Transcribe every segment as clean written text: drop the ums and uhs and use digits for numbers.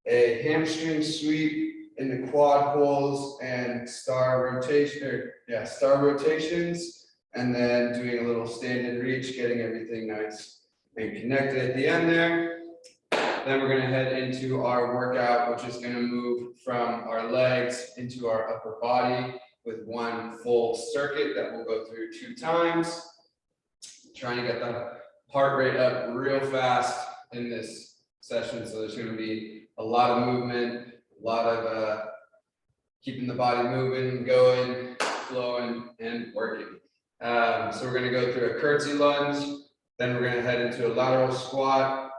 a hamstring sweep in the quad pulls and star rotations, and then doing a little stand and reach, getting everything nice and connected at the end there. Then we're going to head into our workout, which is going to move from our legs into our upper body with one full circuit that we'll go through 2 times. Trying to get the heart rate up real fast in this session. So there's going to be a lot of movement, a lot of keeping the body moving, going, flowing, and working. So we're going to go through a curtsy lunge. Then we're going to head into a lateral squat.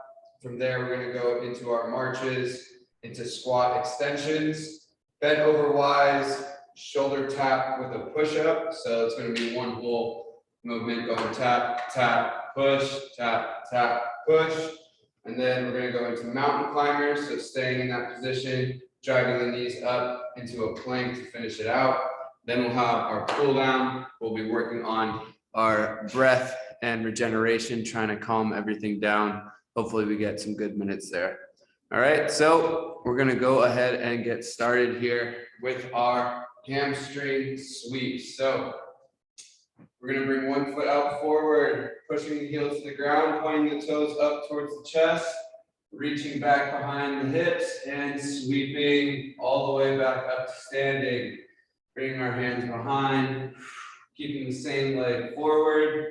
From there, we're going to go into our marches, into squat extensions, bent over wise, shoulder tap with a push up. So it's going to be one whole movement going tap, tap, push, tap, tap, push. And then we're going to go into mountain climbers. So staying in that position, driving the knees up into a plank to finish it out. Then we'll have our pull down. We'll be working on our breath and regeneration, trying to calm everything down. Hopefully we get some good minutes there. All right, so we're gonna go ahead and get started here with our hamstring sweep. So we're gonna bring one foot out forward, pushing the heels to the ground, pointing the toes up towards the chest, reaching back behind the hips and sweeping all the way back up to standing. Bringing our hands behind, keeping the same leg forward,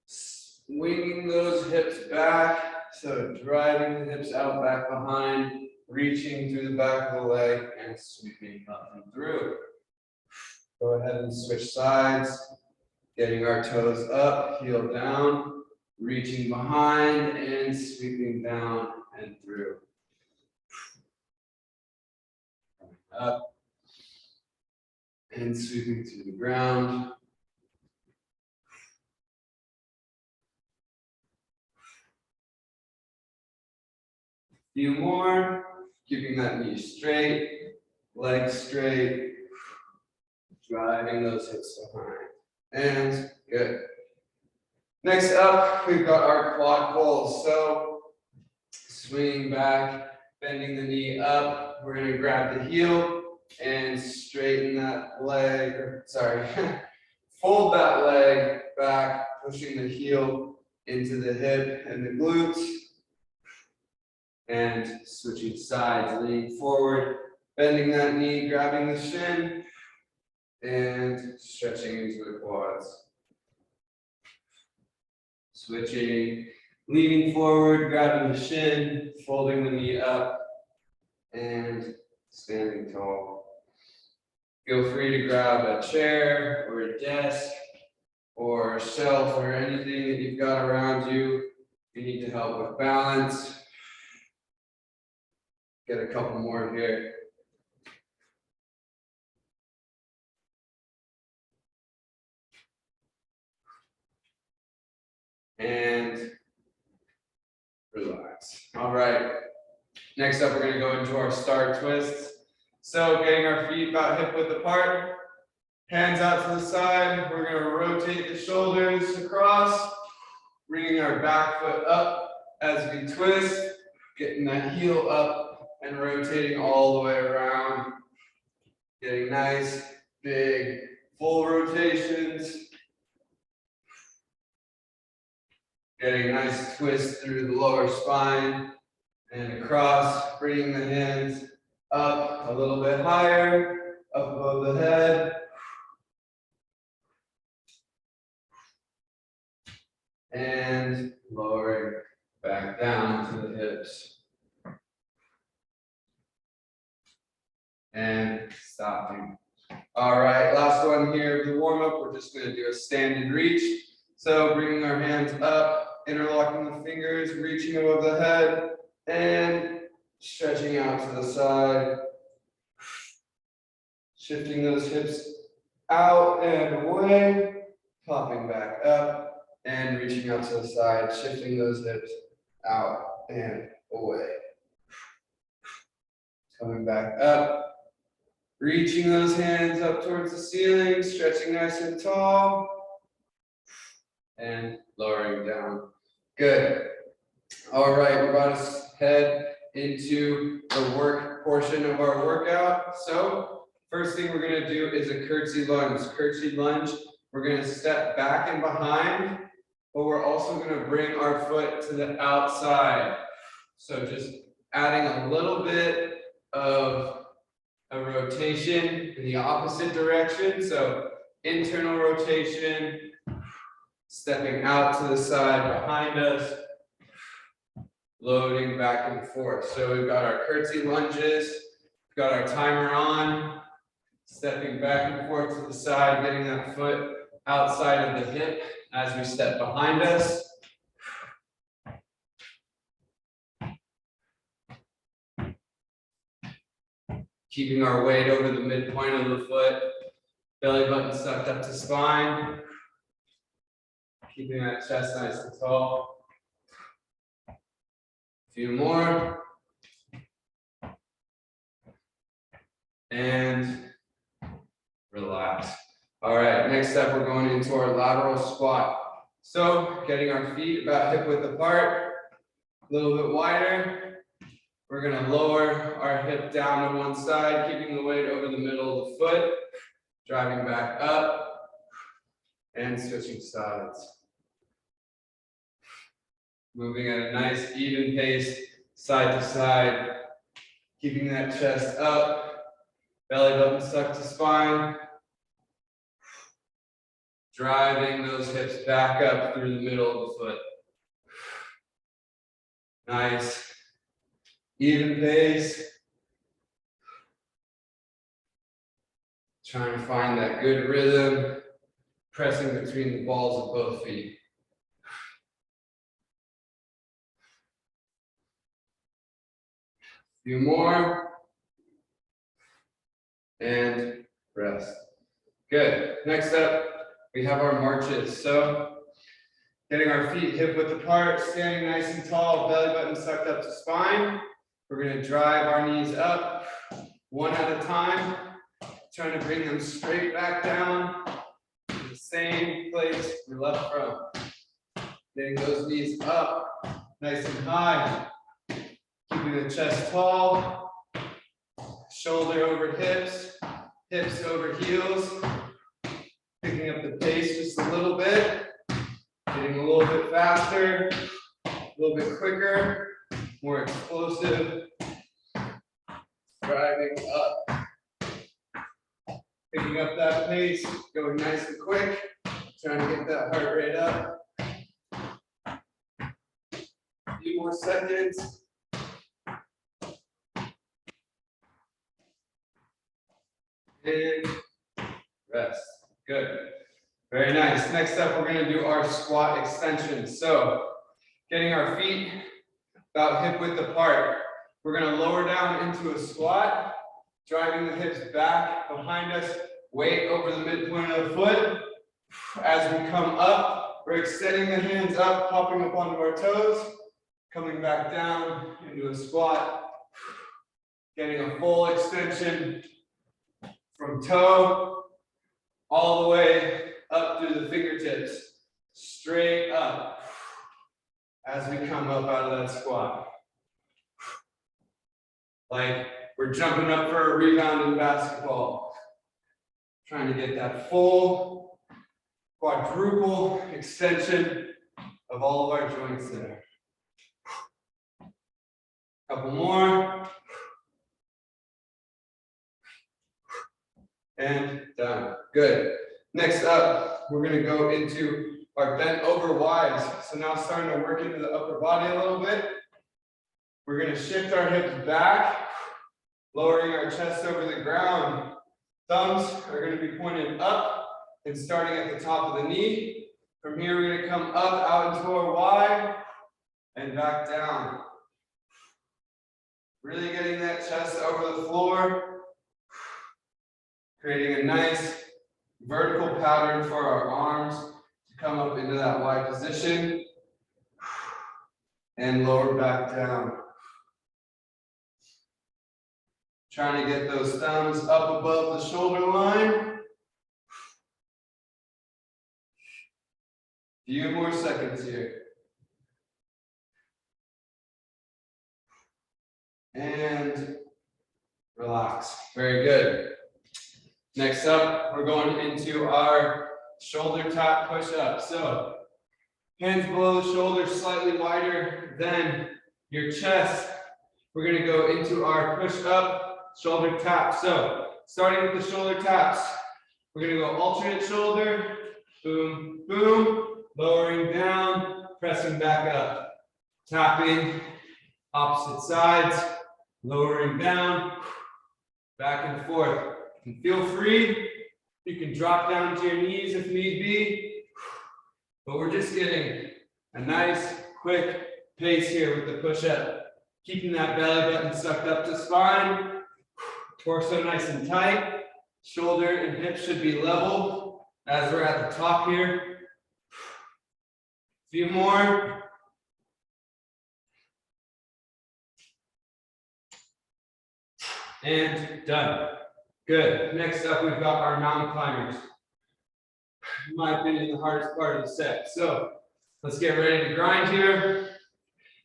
swinging those hips back, so driving the hips out back behind, reaching through the back of the leg and sweeping up and through. Go ahead and switch sides, getting our toes up, heel down, reaching behind and sweeping down and through. Up and sweeping through the ground. Few more, keeping that knee straight, legs straight, driving those hips behind. And good. Next up, we've got our quad pulls. So swinging back, bending the knee up. We're going to grab the heel and straighten that leg, fold that leg back, pushing the heel into the hip and the glutes. And switching sides, leaning forward, bending that knee, grabbing the shin, and stretching into the quads. Switching, leaning forward, grabbing the shin, folding the knee up, and standing tall. Feel free to grab a chair or a desk or a shelf or anything that you've got around you. If you need to help with balance. Get a couple more here. And relax. All right. Next up, we're going to go into our star twists. So getting our feet about hip width apart, hands out to the side. We're going to rotate the shoulders across, bringing our back foot up as we twist, getting that heel up and rotating all the way around, getting nice, big, full rotations, getting a nice twist through the lower spine and across, bringing the hands up a little bit higher, up above the head, and lowering back down to the hips. And stopping. All right, last one here, the warm up. We're just going to do a stand and reach. So bringing our hands up, interlocking the fingers, reaching above the head, and stretching out to the side. Shifting those hips out and away, popping back up, and reaching out to the side, shifting those hips out and away. Coming back up. Reaching those hands up towards the ceiling, stretching nice and tall, and lowering down. Good. All right, we're about to head into the work portion of our workout. So first thing we're going to do is a curtsy lunge. Curtsy lunge, we're going to step back and behind, but we're also going to bring our foot to the outside. So just adding a little bit of a rotation in the opposite direction. So internal rotation, stepping out to the side behind us, loading back and forth. So we've got our curtsy lunges, we've got our timer on, stepping back and forth to the side, getting that foot outside of the hip as we step behind us. Keeping our weight over the midpoint of the foot, belly button sucked up to spine. Keeping that chest nice and tall. A few more. And relax. All right, next up, we're going into our lateral squat. So getting our feet about hip width apart, a little bit wider. We're going to lower our hip down to one side, keeping the weight over the middle of the foot, driving back up, and switching sides. Moving at a nice even pace, side to side, keeping that chest up, belly button sucked to spine, driving those hips back up through the middle of the foot. Nice. Even pace. Trying to find that good rhythm, pressing between the balls of both feet. A few more. And rest. Good. Next up, we have our marches. So getting our feet hip width apart, standing nice and tall, belly button sucked up to spine. We're going to drive our knees up one at a time, trying to bring them straight back down to the same place we left from. Getting those knees up nice and high, keeping the chest tall, shoulder over hips, hips over heels, picking up the pace just a little bit, getting a little bit faster, a little bit quicker, more explosive, driving up, picking up that pace, going nice and quick, trying to get that heart rate up. A few more seconds. And rest. Good. Very nice. Next up, we're going to do our squat extensions. So getting our feet about hip width apart. We're going to lower down into a squat, driving the hips back behind us, weight over the midpoint of the foot. As we come up, we're extending the hands up, popping up onto our toes, coming back down into a squat, getting a full extension from toe all the way up through the fingertips, straight up as we come up out of that squat. Like we're jumping up for a rebound in basketball. Trying to get that full quadruple extension of all of our joints there. Couple more. And done. Good. Next up, we're going to go into our bent over Y's. So now starting to work into the upper body a little bit. We're going to shift our hips back, lowering our chest over the ground. Thumbs are going to be pointed up and starting at the top of the knee. From here, we're going to come up out into our Y and back down. Really getting that chest over the floor, creating a nice vertical pattern for our arms to come up into that Y position and lower back down. Trying to get those thumbs up above the shoulder line. Few more seconds here. and relax. Very good. Next up, we're going into our shoulder tap push-up. So hands below the shoulders, slightly wider than your chest. We're going to go into our push-up shoulder tap. So starting with the shoulder taps, we're going to go alternate shoulder, boom, boom, lowering down, pressing back up, tapping opposite sides, lowering down, back and forth. And feel free, you can drop down to your knees if need be, but we're just getting a nice quick pace here with the push-up. Keeping that belly button sucked up to spine, torso nice and tight, shoulder and hips should be level as we're at the top here. A few more. And done. Good. Next up, we've got our mountain climbers. In my opinion, the hardest part of the set. So let's get ready to grind here.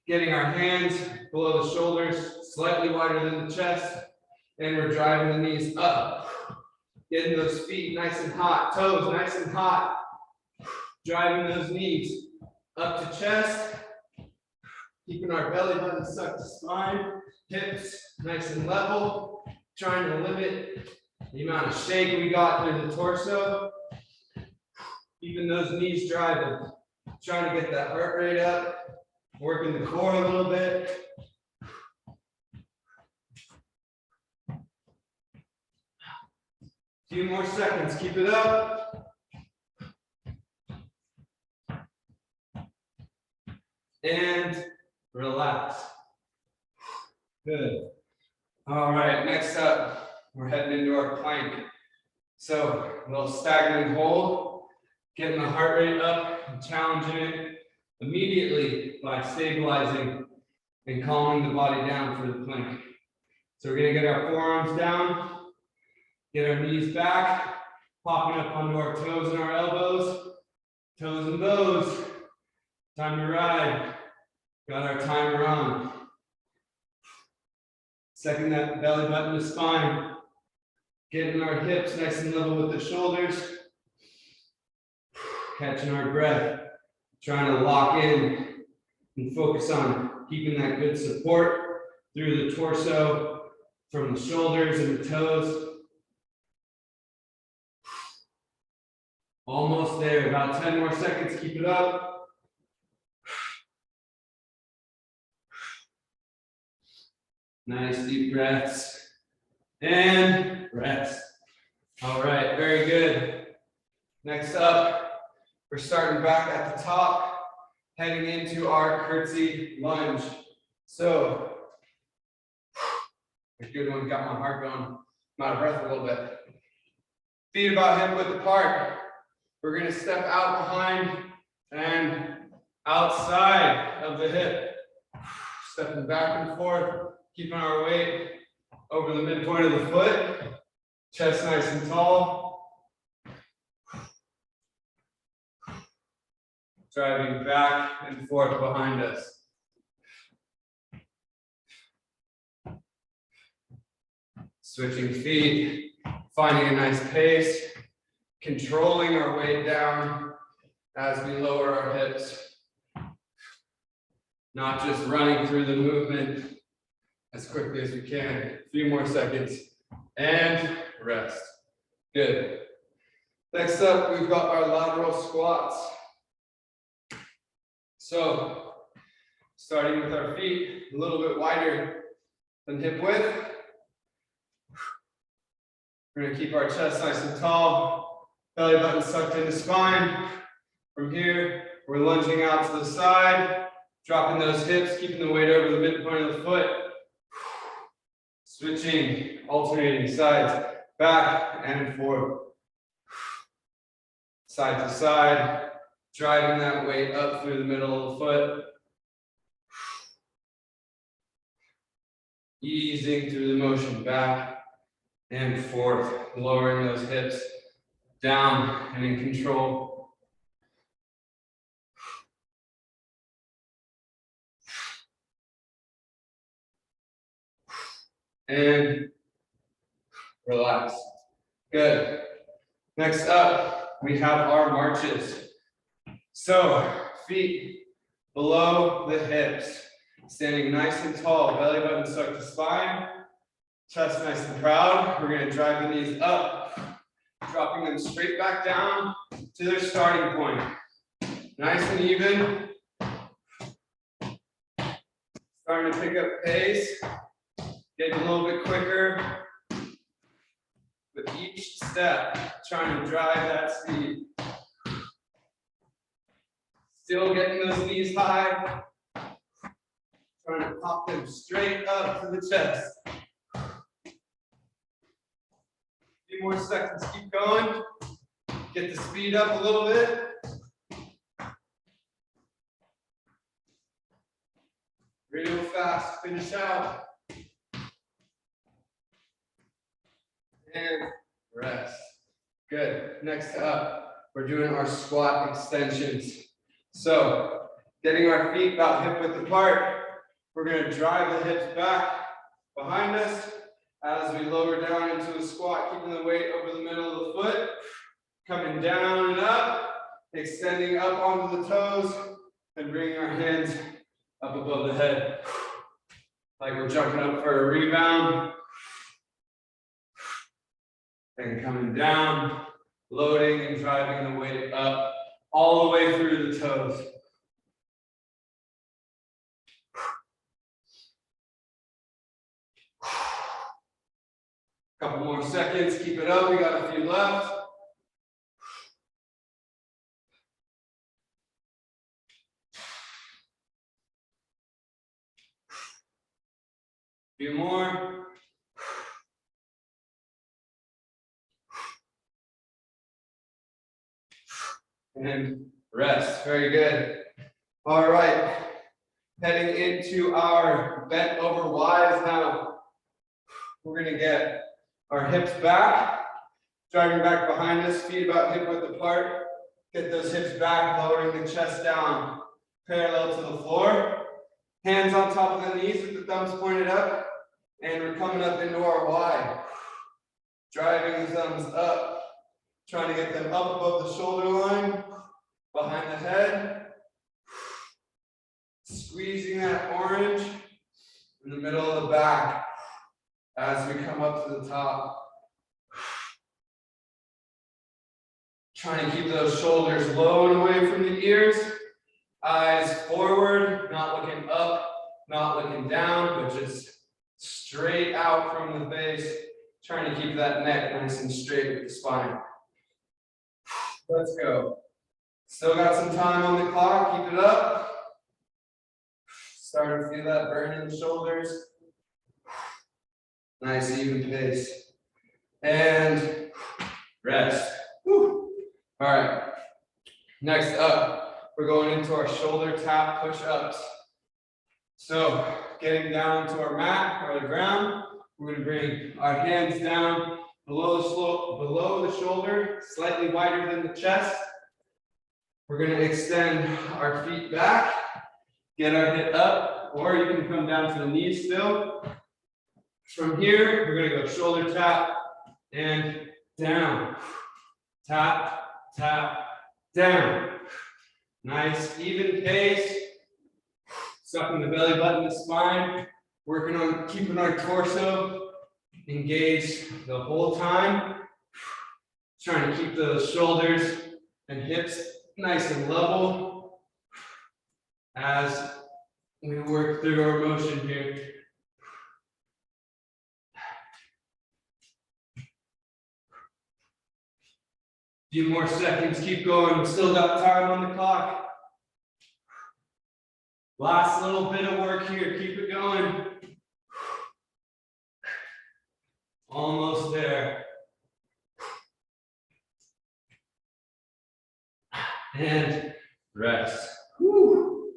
Getting our hands below the shoulders, slightly wider than the chest. And we're driving the knees up. Getting those feet nice and hot, toes nice and hot. Driving those knees up to chest. Keeping our belly button sucked to spine. Hips nice and level. Trying to limit the amount of shake we got through the torso. Keeping those knees driving. Trying to get that heart rate up. Working the core a little bit. Few more seconds, keep it up. And relax. Good. All right, next up, we're heading into our plank. So a little stagnant hold, getting the heart rate up and challenging it immediately by stabilizing and calming the body down for the plank. So we're gonna get our forearms down, get our knees back, popping up onto our toes and our elbows, toes and bows. Time to ride. Got our timer on. Second that belly button to spine. Getting our hips nice and level with the shoulders. Catching our breath. Trying to lock in and focus on keeping that good support through the torso, from the shoulders and the toes. Almost there, about 10 more seconds, keep it up. Nice deep breaths. And rest. All right, very good. Next up, we're starting back at the top, heading into our curtsy lunge. So, a good one, got my heart going. I'm out of breath a little bit. Feet about hip width apart. We're gonna step out behind and outside of the hip. Stepping back and forth, keeping our weight over the midpoint of the foot. Chest nice and tall. Driving back and forth behind us. Switching feet, finding a nice pace, controlling our weight down as we lower our hips. Not just running through the movement as quickly as we can. A few more seconds and rest. Good. Next up, we've got our lateral squats. So, starting with our feet a little bit wider than hip width. We're gonna keep our chest nice and tall, belly button sucked into spine. From here, we're lunging out to the side, dropping those hips, keeping the weight over the midpoint of the foot. Switching, alternating sides, back and forth. Side to side, driving that weight up through the middle of the foot. Easing through the motion back and forth, lowering those hips down and in control. and relax. Good. Next up, we have our marches. So feet below the hips, standing nice and tall, belly button stuck to spine, chest nice and proud. We're going to drive the knees up, dropping them straight back down to their starting point. Nice and even. Starting to pick up pace, getting a little bit quicker with each step, trying to drive that speed. Still getting those knees high, trying to pop them straight up to the chest. A few more seconds, keep going. Get the speed up a little bit. Real fast, finish out. And rest. Good. Next up, we're doing our squat extensions. So, getting our feet about hip width apart, we're going to drive the hips back behind us as we lower down into a squat, keeping the weight over the middle of the foot, coming down and up, extending up onto the toes, and bringing our hands up above the head, like we're jumping up for a rebound, and coming down, loading and driving the weight up all the way through the toes. Couple more seconds, keep it up, we got a few left. Few more. And rest, very good. All right, heading into our bent over Y's now. We're gonna get our hips back, driving back behind us, feet about hip width apart. Get those hips back, lowering the chest down, parallel to the floor. Hands on top of the knees with the thumbs pointed up. And we're coming up into our Y. Driving the thumbs up, trying to get them up above the shoulder line, behind the head. Squeezing that orange in the middle of the back as we come up to the top. Trying to keep those shoulders low and away from the ears. Eyes forward, not looking up, not looking down, but just straight out from the face. Trying to keep that neck nice and straight with the spine. Let's go. Still got some time on the clock, keep it up. Starting to feel that burn in the shoulders. Nice even pace. And rest. Whew. All right, next up, we're going into our shoulder tap push-ups. So getting down to our mat or the ground, we're going to bring our hands down below the shoulder, slightly wider than the chest. We're going to extend our feet back, get our hip up, or you can come down to the knees still. From here, we're going to go shoulder tap and down. Tap, tap, down. Nice, even pace. Sucking the belly button to spine. Working on keeping our torso engaged the whole time. Trying to keep those shoulders and hips nice and level as we work through our motion here. Few more seconds, keep going. We've still got time on the clock. Last little bit of work here, keep it going. Almost there. And rest. Whew.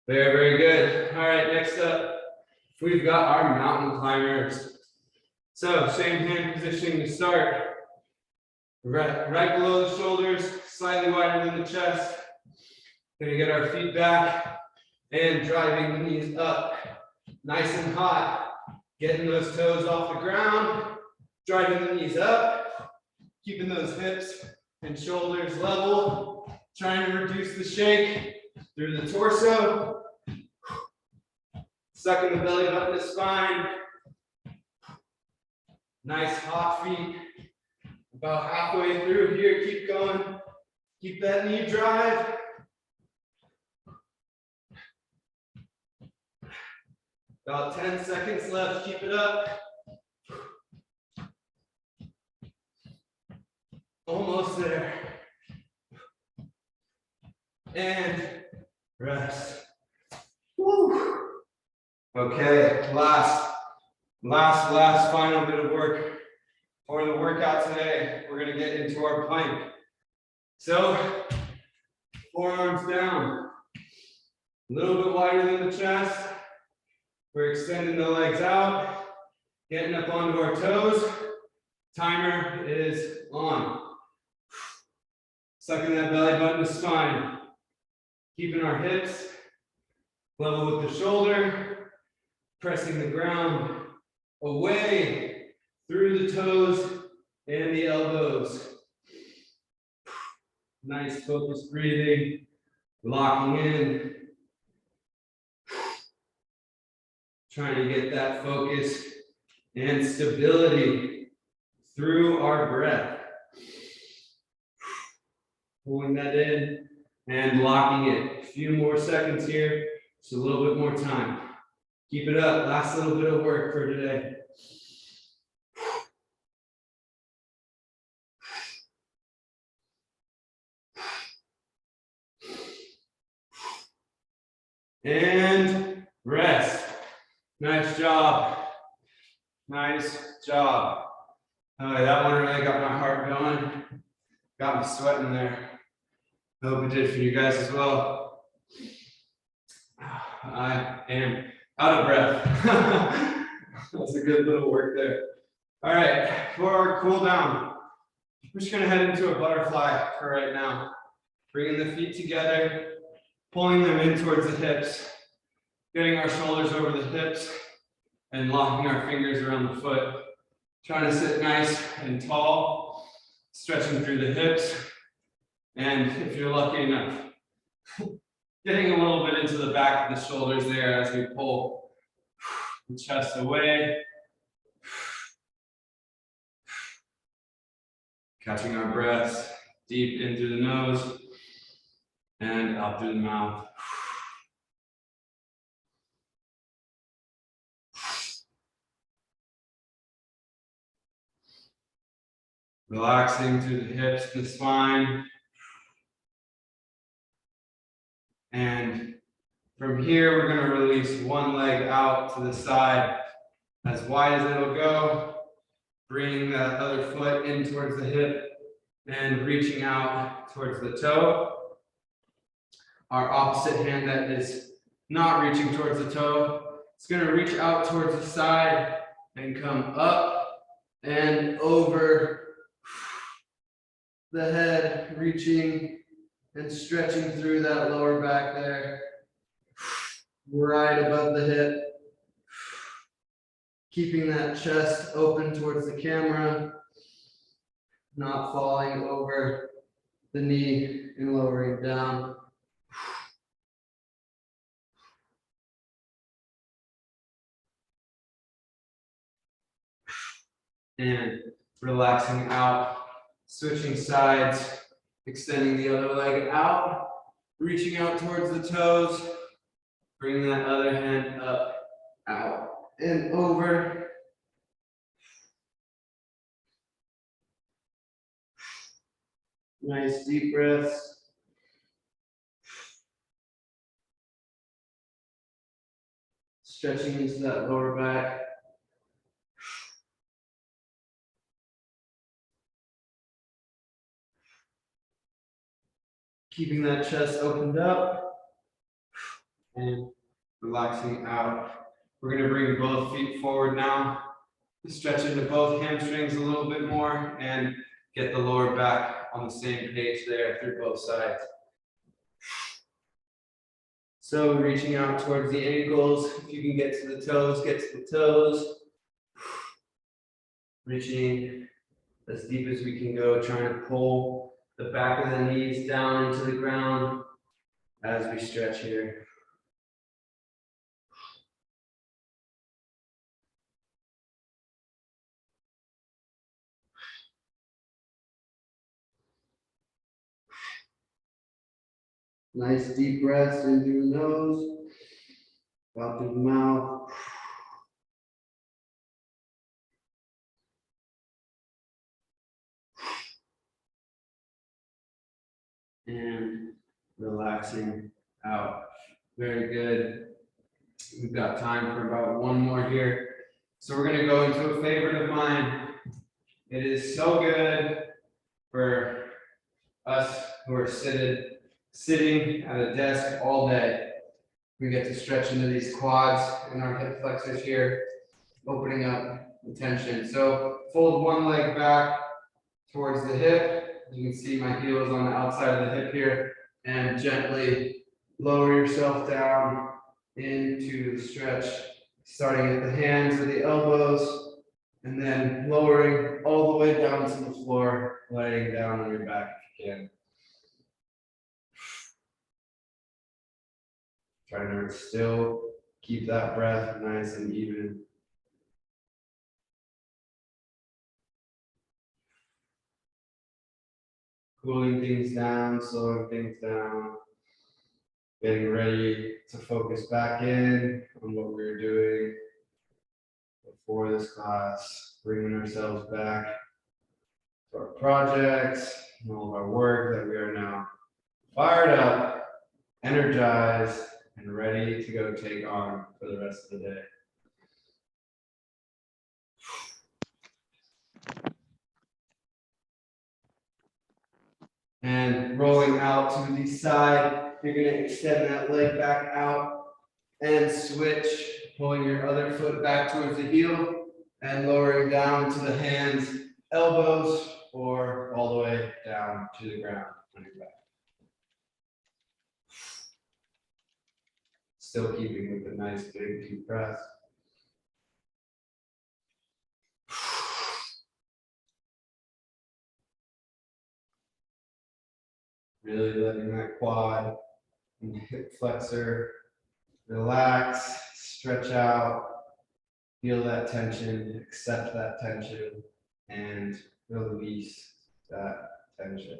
Very, very good. All right, next up, we've got our mountain climbers. So same hand positioning to start. Right below the shoulders, slightly wider than the chest. Gonna get our feet back and driving the knees up. Nice and hot. Getting those toes off the ground, driving the knees up, keeping those hips and shoulders level, trying to reduce the shake through the torso. Sucking the belly button to spine. Nice hot feet. About halfway through here, keep going. Keep that knee drive. About 10 seconds left, keep it up. Almost there. And rest. Woo. Okay, last final bit of work for the workout today. We're gonna get into our plank. So, forearms down, a little bit wider than the chest. We're extending the legs out, getting up onto our toes. Timer is on. Sucking that belly button to spine. Keeping our hips level with the shoulder. Pressing the ground away through the toes and the elbows. Nice focused breathing, locking in. Trying to get that focus and stability through our breath. Pulling that in and locking it. A few more seconds here, just a little bit more time. Keep it up, last little bit of work for today. And rest. Nice job. Nice job. That one really got my heart going. Got me sweating there. I hope it did for you guys as well. I am out of breath. That's a good little work there. All right, for our cool down, we're just gonna head into a butterfly for right now. Bringing the feet together, pulling them in towards the hips, getting our shoulders over the hips, and locking our fingers around the foot. Trying to sit nice and tall, stretching through the hips, and if you're lucky enough, getting a little bit into the back of the shoulders there as we pull the chest away. Catching our breaths deep in through the nose and out through the mouth. Relaxing through the hips and the spine. And from here, we're going to release one leg out to the side as wide as it'll go. Bringing that other foot in towards the hip and reaching out towards the toe. Our opposite hand that is not reaching towards the toe, it's going to reach out towards the side and come up and over the head, reaching and stretching through that lower back there, right above the hip. Keeping that chest open towards the camera, not falling over the knee and lowering down. And relaxing out, switching sides, extending the other leg out, reaching out towards the toes, bring that other hand up, out, and over. Nice deep breaths. Stretching into that lower back. Keeping that chest opened up and relaxing out. We're going to bring both feet forward now. Stretch into both hamstrings a little bit more and get the lower back on the same page there through both sides. So reaching out towards the ankles. If you can get to the toes, get to the toes. reaching as deep as we can go, trying to pull the back of the knees down into the ground as we stretch here. Nice deep breaths in through the nose, out through the mouth. And relaxing out. Very good. We've got time for about one more here. So we're going to go into a favorite of mine. It is so good for us who are sitting at a desk all day. We get to stretch into these quads and our hip flexors here, opening up the tension. So fold one leg back towards the hip. You can see my heel is on the outside of the hip here, and gently lower yourself down into the stretch, starting at the hands or the elbows, and then lowering all the way down to the floor, laying down on your back if you can. Try to still keep that breath nice and even. Cooling things down, slowing things down, getting ready to focus back in on what we were doing before this class, bringing ourselves back to our projects and all of our work that we are now fired up, energized, and ready to go take on for the rest of the day. And rolling out to the side, you're going to extend that leg back out and switch, pulling your other foot back towards the heel and lowering down to the hands, elbows, or all the way down to the ground on your back. Still keeping with a nice big deep breath. Really letting that quad and hip flexor relax, stretch out, feel that tension, accept that tension, and release that tension.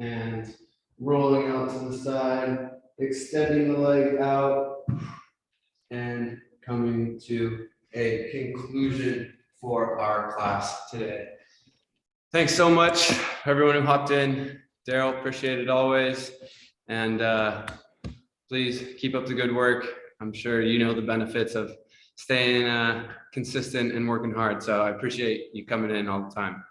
And rolling out to the side, extending the leg out, and coming to a conclusion for our class today. Thanks so much, everyone who hopped in. Daryl, appreciate it always. And please keep up the good work. I'm sure you know the benefits of staying consistent and working hard. So I appreciate you coming in all the time.